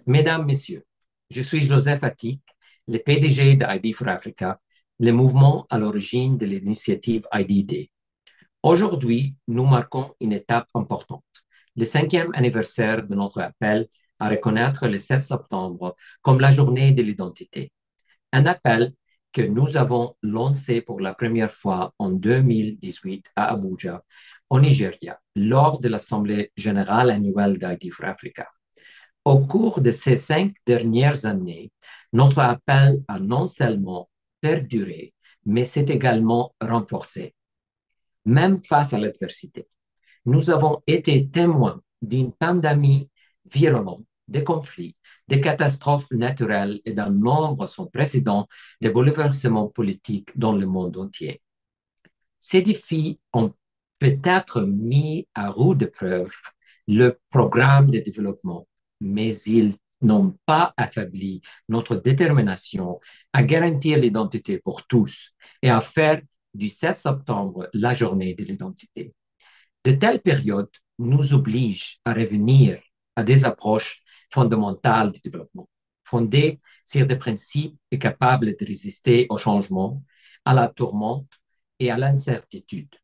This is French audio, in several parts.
Mesdames, Messieurs, je suis Joseph Attic, le PDG d'ID for Africa, le mouvement à l'origine de l'initiative ID Day. Aujourd'hui, nous marquons une étape importante, le 5e anniversaire de notre appel à reconnaître le 16 septembre comme la journée de l'identité. Un appel que nous avons lancé pour la première fois en 2018 à Abuja, au Nigeria, lors de l'Assemblée générale annuelle d'ID for Africa. Au cours de ces 5 dernières années, notre appel a non seulement perduré, mais s'est également renforcé, même face à l'adversité. Nous avons été témoins d'une pandémie virulente, des conflits, des catastrophes naturelles et d'un nombre sans précédent de bouleversements politiques dans le monde entier. Ces défis ont peut-être mis à rude épreuve le programme de développement, mais ils n'ont pas affaibli notre détermination à garantir l'identité pour tous et à faire du 16 septembre la journée de l'identité. De telles périodes nous obligent à revenir à des approches fondamentales du développement, fondées sur des principes et capables de résister au changement, à la tourmente et à l'incertitude.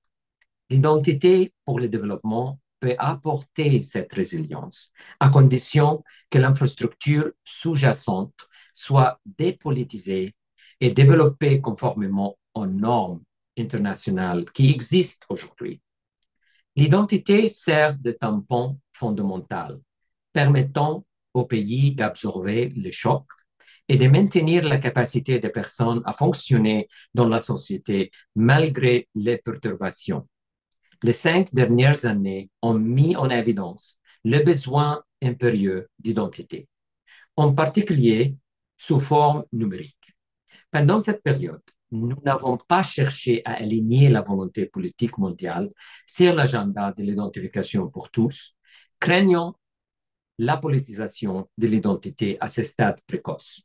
L'identité pour le développement peut apporter cette résilience, à condition que l'infrastructure sous-jacente soit dépolitisée et développée conformément aux normes internationales qui existent aujourd'hui. L'identité sert de tampon fondamental, permettant aux pays d'absorber le choc et de maintenir la capacité des personnes à fonctionner dans la société malgré les perturbations. Les 5 dernières années ont mis en évidence le besoin impérieux d'identité, en particulier sous forme numérique. Pendant cette période, nous n'avons pas cherché à aligner la volonté politique mondiale sur l'agenda de l'identification pour tous, craignant la politisation de l'identité à ce stade précoce.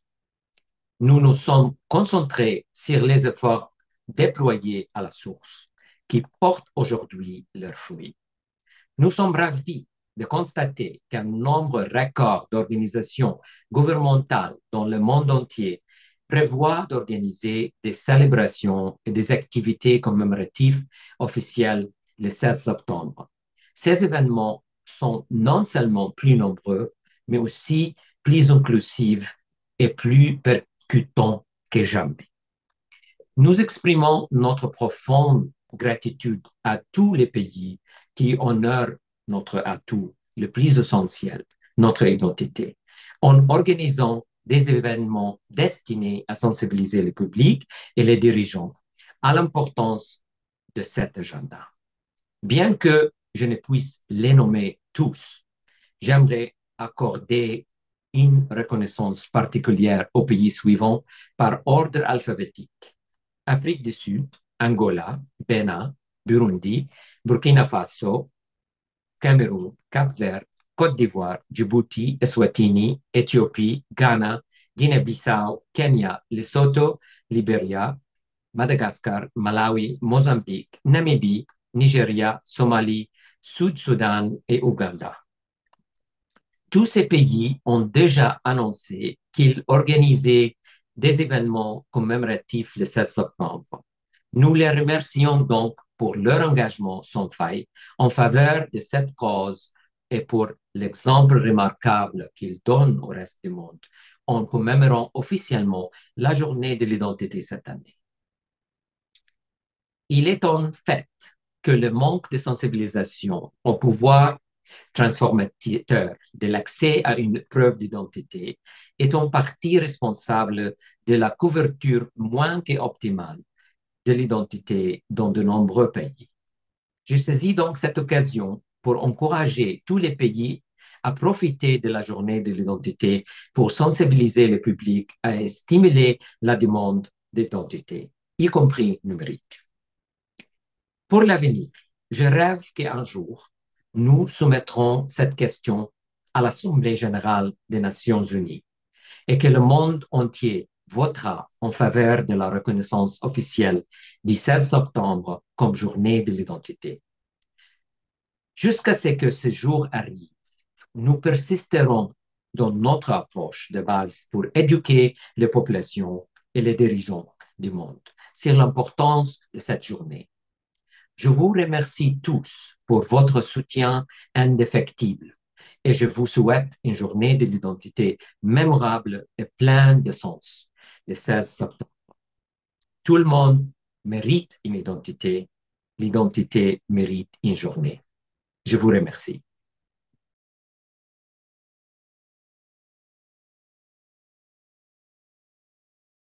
Nous nous sommes concentrés sur les efforts déployés à la source, qui portent aujourd'hui leurs fruits. Nous sommes ravis de constater qu'un nombre record d'organisations gouvernementales dans le monde entier prévoit d'organiser des célébrations et des activités commémoratives officielles le 16 septembre. Ces événements sont non seulement plus nombreux, mais aussi plus inclusifs et plus percutants que jamais. Nous exprimons notre profonde gratitude à tous les pays qui honorent notre atout le plus essentiel, notre identité, en organisant des événements destinés à sensibiliser le public et les dirigeants à l'importance de cet agenda. Bien que je ne puisse les nommer tous, j'aimerais accorder une reconnaissance particulière aux pays suivants par ordre alphabétique: Afrique du Sud, Angola, Bénin, Burundi, Burkina Faso, Cameroun, Cap-Vert, Côte d'Ivoire, Djibouti, Eswatini, Éthiopie, Ghana, Guinée-Bissau, Kenya, Lesotho, Libéria, Madagascar, Malawi, Mozambique, Namibie, Nigeria, Somalie, Sud-Soudan et Ouganda. Tous ces pays ont déjà annoncé qu'ils organisaient des événements commémoratifs le 16 septembre. Nous les remercions donc pour leur engagement sans faille en faveur de cette cause et pour l'exemple remarquable qu'ils donnent au reste du monde en commémorant officiellement la journée de l'identité cette année. Il est en fait que le manque de sensibilisation au pouvoir transformateur de l'accès à une preuve d'identité est en partie responsable de la couverture moins qu'optimale de l'identité dans de nombreux pays. Je saisis donc cette occasion pour encourager tous les pays à profiter de la journée de l'identité pour sensibiliser le public et stimuler la demande d'identité, y compris numérique. Pour l'avenir, je rêve qu'un jour, nous soumettrons cette question à l'Assemblée générale des Nations unies et que le monde entier votera en faveur de la reconnaissance officielle du 16 septembre comme journée de l'identité. Jusqu'à ce que ce jour arrive, nous persisterons dans notre approche de base pour éduquer les populations et les dirigeants du monde sur l'importance de cette journée. Je vous remercie tous pour votre soutien indéfectible et je vous souhaite une journée de l'identité mémorable et pleine de sens le 16 septembre. Tout le monde mérite une identité. L'identité mérite une journée. Je vous remercie.